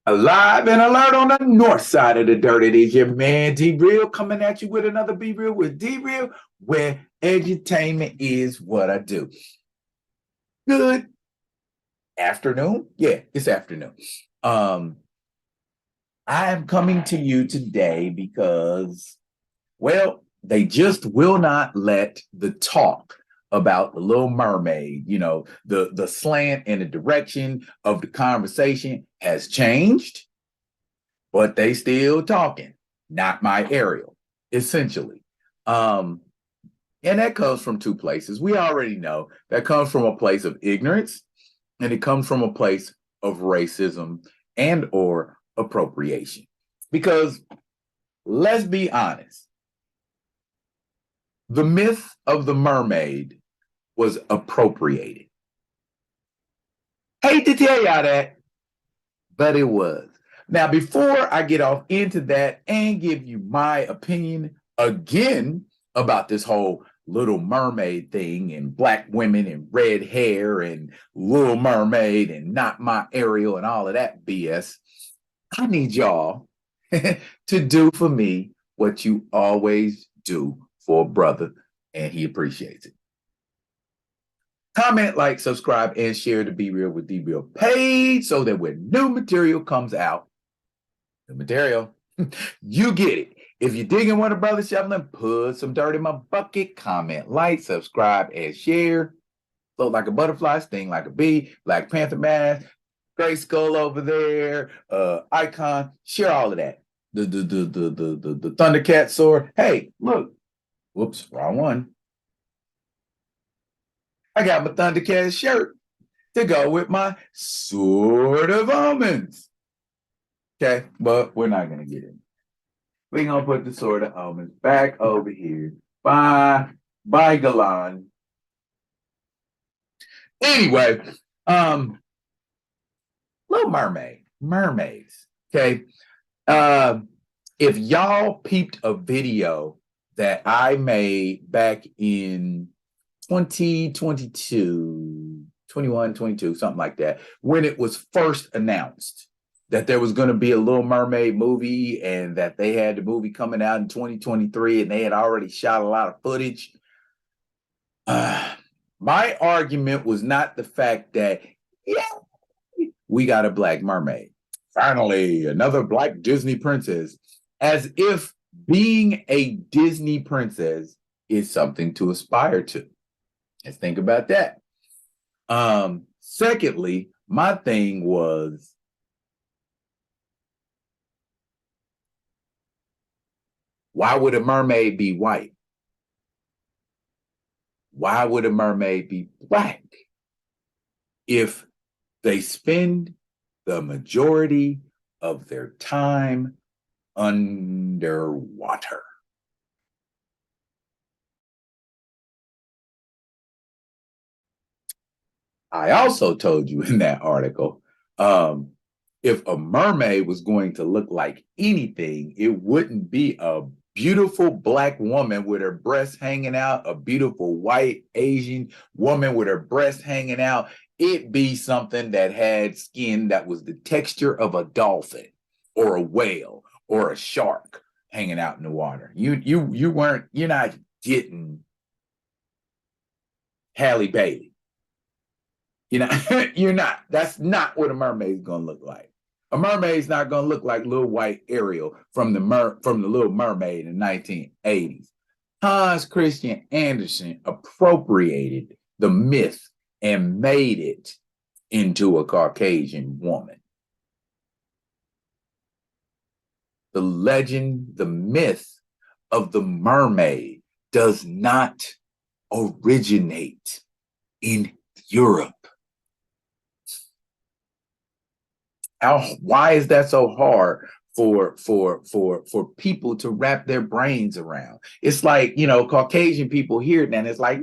Alive and alert on the north side of the dirt. It is your man D Real coming at you with another Be Real with D Real, where edutainment is what I do. Good afternoon. Yeah, it's afternoon. Um, I am coming to you today because, well, they just will not let the talk about the Little Mermaid, the slant and the direction of the conversation has changed, but they still talking. Not my Ariel, essentially. Um, and that comes from two places. We already know that comes from a place of ignorance, and it comes from a place of racism and or appropriation. Because let's be honest, the myth of the mermaid was appropriated. Hate to tell y'all that, but it was. Now, before I get off into that and give you my opinion again about this whole Little Mermaid thing and black women and red hair and Little Mermaid and not my Ariel and all of that BS, I need y'all to do for me what you always do for a brother, and he appreciates it. Comment, like, subscribe, and share the Be Real with D Real page so that when new material comes out, the material, you get it. If you're digging what a brother shoveling, put some dirt in my bucket. Comment, like, subscribe, and share. Float like a butterfly, sting like a bee, Black Panther mask, Gray Skull over there, icon. Share all of that. The Thundercat sword. Hey, look. Whoops, wrong one. I got my Thundercat shirt to go with my Sword of Omens. Okay, but we're not gonna get it. We're gonna put the Sword of Omens back over here by Galan. Anyway, Little Mermaid, mermaids. Okay. Uh, if y'all peeped a video that I made back in 2022, 21, 22, something like that, when it was first announced that there was going to be a Little Mermaid movie and that they had the movie coming out in 2023 and they had already shot a lot of footage. My argument was not the fact that, yeah, we got a black mermaid. Finally, another black Disney princess. As if being a Disney princess is something to aspire to. Let's think about that. Secondly, my thing was, why would a mermaid be white? Why would a mermaid be black if they spend the majority of their time underwater? I also told you in that article, if a mermaid was going to look like anything, it wouldn't be a beautiful black woman with her breasts hanging out, a beautiful white Asian woman with her breasts hanging out. It'd be something that had skin that was the texture of a dolphin or a whale or a shark hanging out in the water. You're not getting Halle Bailey. You're not. That's not what a mermaid's gonna look like. A mermaid's not gonna look like little white Ariel from the Little Mermaid in the 1980s. Hans Christian Andersen appropriated the myth and made it into a Caucasian woman. The legend, the myth of the mermaid does not originate in Europe. Why is that so hard for people to wrap their brains around? It's like, Caucasian people hear it and it's like,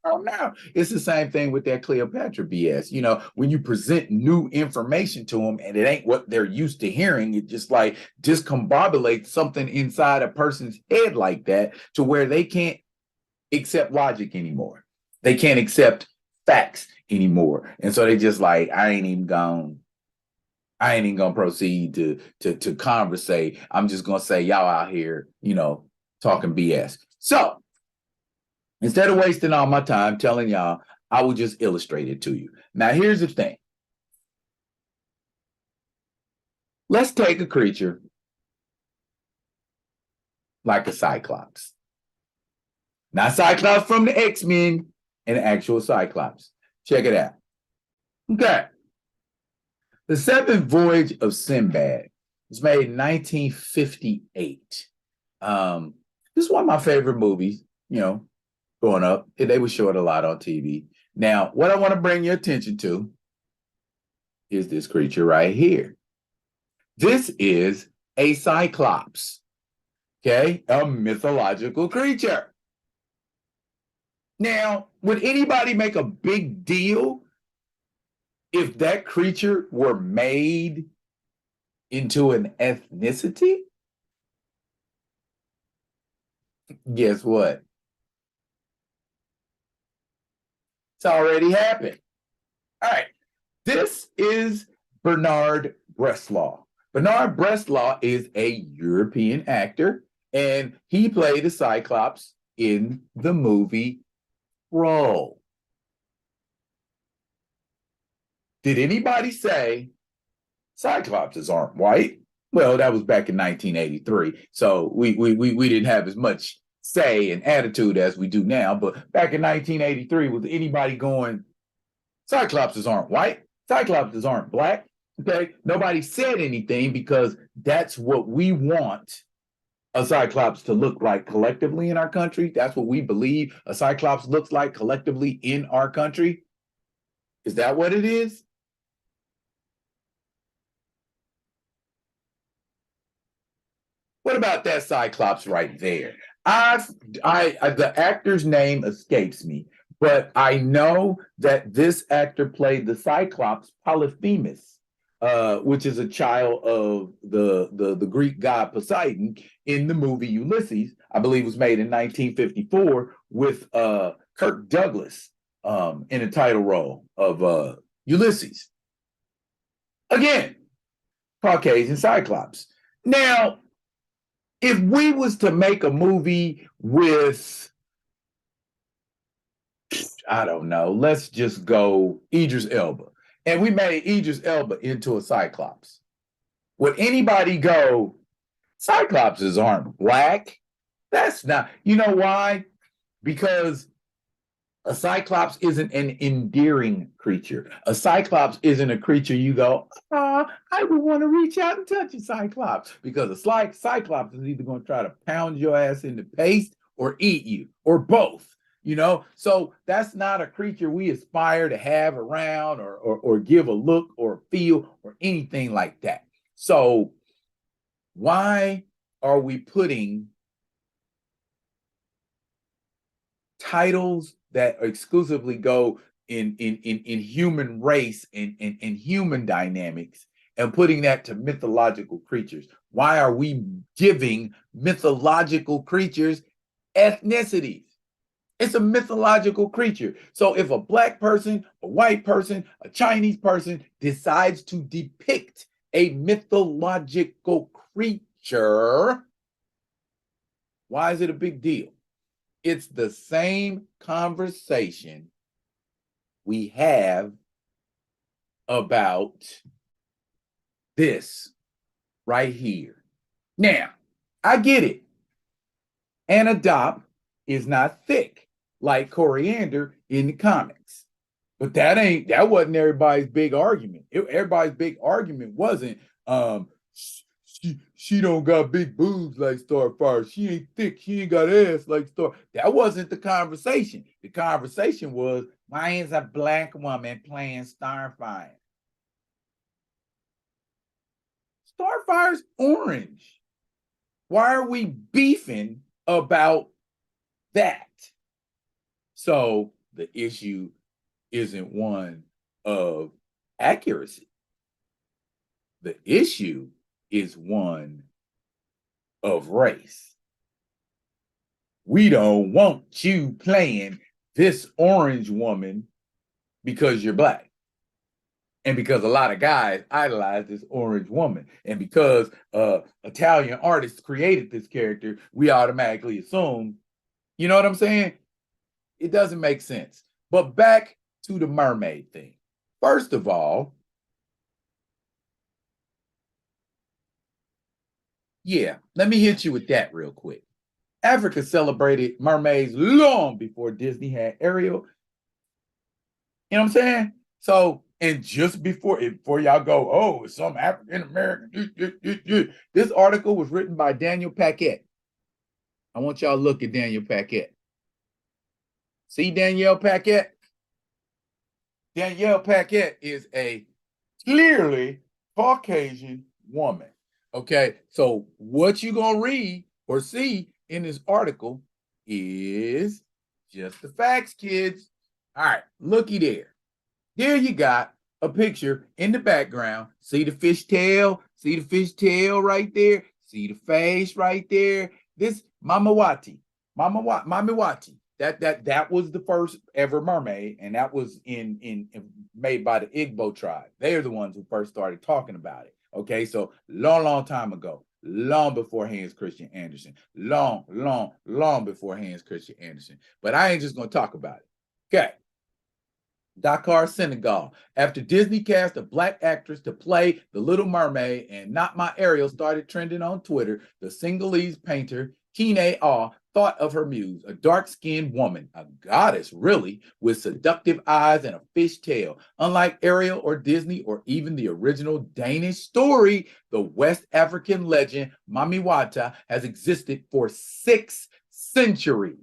no. It's the same thing with that Cleopatra BS. When you present new information to them and it ain't what they're used to hearing, it just like discombobulates something inside a person's head like that to where they can't accept logic anymore. They can't accept facts anymore. And so they just like, I ain't even gone I ain't even gonna proceed to conversate. I'm just gonna say y'all out here, talking BS. So instead of wasting all my time telling y'all, I will just illustrate it to you. Now, here's the thing. Let's take a creature like a Cyclops. Not Cyclops from the X-Men, an actual Cyclops. Check it out. Okay. The Seventh Voyage of Sinbad was made in 1958. This is one of my favorite movies, growing up. They would show it a lot on TV. Now, what I want to bring your attention to is this creature right here. This is a Cyclops, okay? A mythological creature. Now, would anybody make a big deal if that creature were made into an ethnicity? Guess what? It's already happened. All right. This is Bernard Bresslaw. Bernard Bresslaw is a European actor, and he played the Cyclops in the movie Troll. Did anybody say Cyclopses aren't white? Well, that was back in 1983, so we didn't have as much say and attitude as we do now. But back in 1983, was anybody going, Cyclopses aren't white? Cyclopses aren't black? Okay, nobody said anything because that's what we want a Cyclops to look like collectively in our country. That's what we believe a Cyclops looks like collectively in our country. Is that what it is? What about that Cyclops right there? The actor's name escapes me, but I know that this actor played the Cyclops Polyphemus, which is a child of the Greek god Poseidon in the movie Ulysses. I believe was made in 1954 with Kirk Douglas in a title role of Ulysses. Again, Caucasian Cyclops. Now, if we was to make a movie with, I don't know, let's just go Idris Elba, and we made Idris Elba into a Cyclops, would anybody go, Cyclopses aren't black? That's not, you know why? Because a Cyclops isn't an endearing creature. A Cyclops isn't a creature you go, I would want to reach out and touch a Cyclops, because a Cyclops is either going to try to pound your ass into paste or eat you, or both. So that's not a creature we aspire to have around or give a look or feel or anything like that. So why are we putting titles that exclusively go in human race and human dynamics and putting that to mythological creatures? Why are we giving mythological creatures ethnicities? It's a mythological creature. So if a black person, a white person, a Chinese person decides to depict a mythological creature, why is it a big deal? It's the same conversation we have about this right here. Now, I get it. An adopt is not thick like coriander in the comics. But that wasn't everybody's big argument. Everybody's big argument wasn't she don't got big boobs like Starfire. She ain't thick. She ain't got ass like Star. That wasn't the conversation. The conversation was, why is a black woman playing Starfire? Starfire's orange. Why are we beefing about that? So the issue isn't one of accuracy. The issue is one of race. We don't want you playing this orange woman because you're black. And because a lot of guys idolize this orange woman, and because Italian artists created this character, we automatically assume, you know what I'm saying? It doesn't make sense. But back to the mermaid thing. First of all, yeah, let me hit you with that real quick. Africa celebrated mermaids long before Disney had Ariel. You know what I'm saying? So, and just before y'all go, oh, some African American, this article was written by Daniel Paquette. I want y'all to look at Daniel Paquette. See Danielle Paquette? Danielle Paquette is a clearly Caucasian woman. Okay, so what you gonna read or see in this article is just the facts, kids. All right, looky there. There you got a picture in the background. See the fish tail? See the fish tail right there? See the face right there? This Mama Wati. Mama Wati. That was the first ever mermaid, and that was in made by the Igbo tribe. They're the ones who first started talking about it. Okay, so long time ago, long before Hans Christian Andersen, long before Hans Christian Andersen. But I ain't just gonna talk about it. Okay. Dakar, Senegal. After Disney cast a black actress to play the Little Mermaid and Not My Ariel started trending on Twitter, the Senegalese painter Kine Aw thought of her muse, a dark-skinned woman, a goddess really, with seductive eyes and a fish tail. Unlike Ariel or Disney or even the original Danish story, the West African legend Mami Wata has existed for 6 centuries.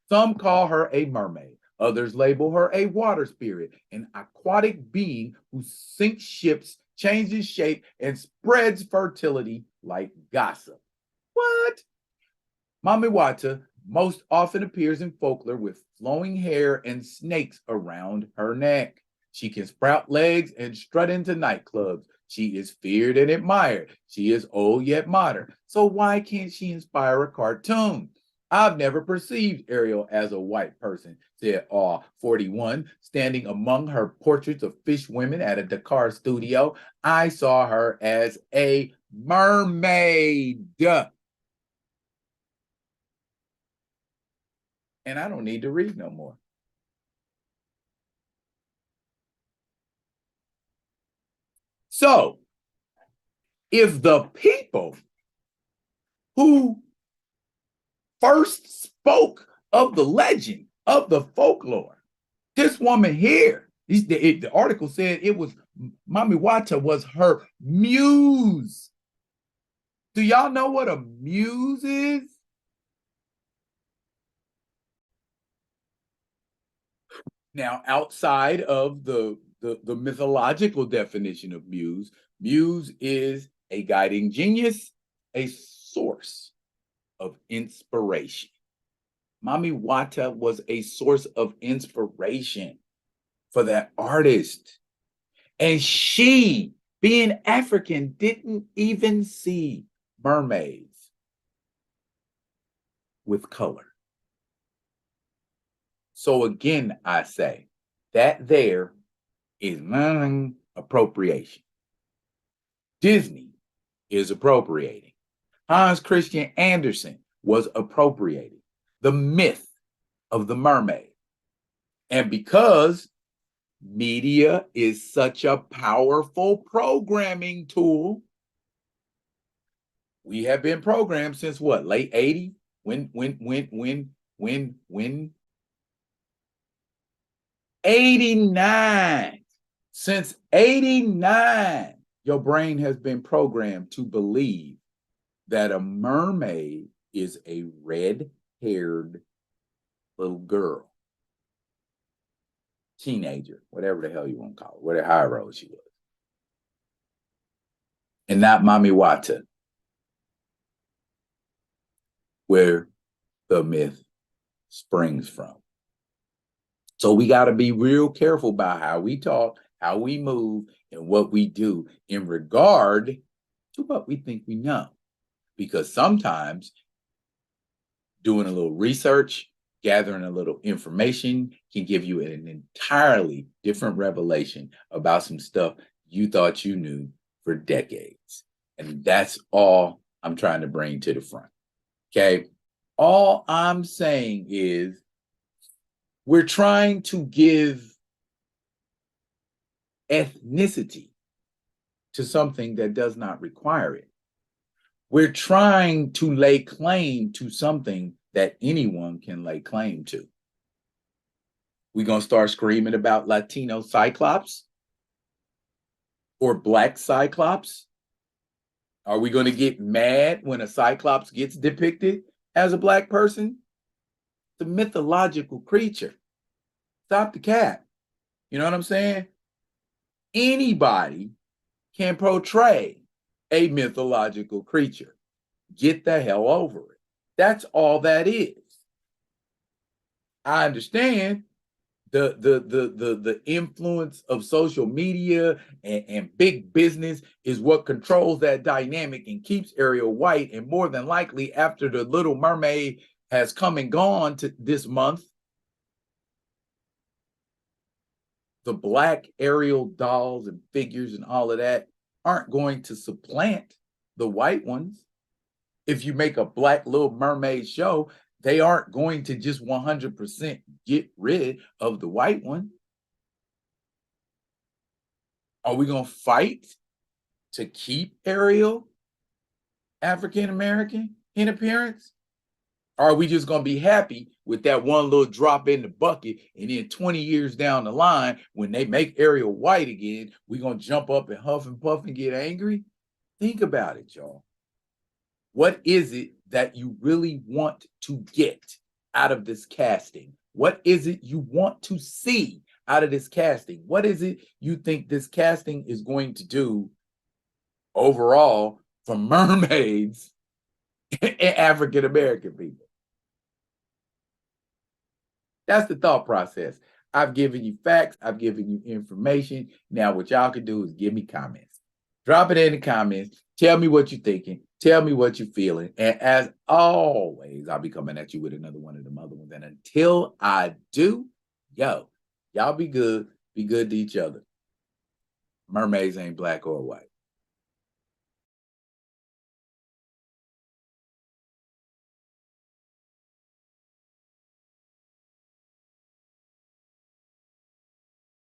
Some call her a mermaid. Others label her a water spirit, an aquatic being who sinks ships, changes shape, and spreads fertility like gossip. What? Mami Wata most often appears in folklore with flowing hair and snakes around her neck. She can sprout legs and strut into nightclubs. She is feared and admired. She is old yet modern. So why can't she inspire a cartoon? I've never perceived Ariel as a white person, said Aw 41, standing among her portraits of fish women at a Dakar studio. I saw her as a mermaid. And I don't need to read no more. So, if the people who first spoke of the legend, of the folklore, this woman here, the article said it was Mami Wata was her muse. Do y'all know what a muse is? Now, outside of the mythological definition of muse, muse is a guiding genius, a source of inspiration. Mami Wata was a source of inspiration for that artist. And she, being African, didn't even see mermaids with color. So again, I say that there is appropriation. Disney is appropriating. Hans Christian Andersen was appropriating the myth of the mermaid. And because media is such a powerful programming tool, we have been programmed since what, late 80s? When 89. Since 89, your brain has been programmed to believe that a mermaid is a red-haired little girl, teenager, whatever the hell you want to call it, whatever however old she was. And not Mami Wata, where the myth springs from. So we got to be real careful about how we talk, how we move, and what we do in regard to what we think we know. Because sometimes doing a little research, gathering a little information can give you an entirely different revelation about some stuff you thought you knew for decades. And that's all I'm trying to bring to the front. Okay. All I'm saying is we're trying to give ethnicity to something that does not require it. We're trying to lay claim to something that anyone can lay claim to. We're going to start screaming about Latino Cyclops or Black Cyclops? Are we going to get mad when a Cyclops gets depicted as a Black person? The mythological creature. Stop the cat. You know what I'm saying? Anybody can portray a mythological creature. Get the hell over it. That's all that is. I understand the influence of social media and big business is what controls that dynamic and keeps Ariel white. And more than likely, after the Little Mermaid has come and gone to this month, the Black Ariel dolls and figures and all of that aren't going to supplant the white ones. If you make a Black Little Mermaid show, they aren't going to just 100% get rid of the white one. Are we going to fight to keep Ariel African American in appearance? Or are we just going to be happy with that one little drop in the bucket, and then 20 years down the line, when they make Ariel white again, we're going to jump up and huff and puff and get angry? Think about it, y'all. What is it that you really want to get out of this casting? What is it you want to see out of this casting? What is it you think this casting is going to do overall for mermaids and African American people? That's the thought process. I've given you facts. I've given you information. Now what y'all can do is give me comments. Drop it in the comments. Tell me what you're thinking. Tell me what you're feeling. And as always, I'll be coming at you with another one of them other ones. And until I do, y'all be good. Be good to each other. Mermaids ain't black or white.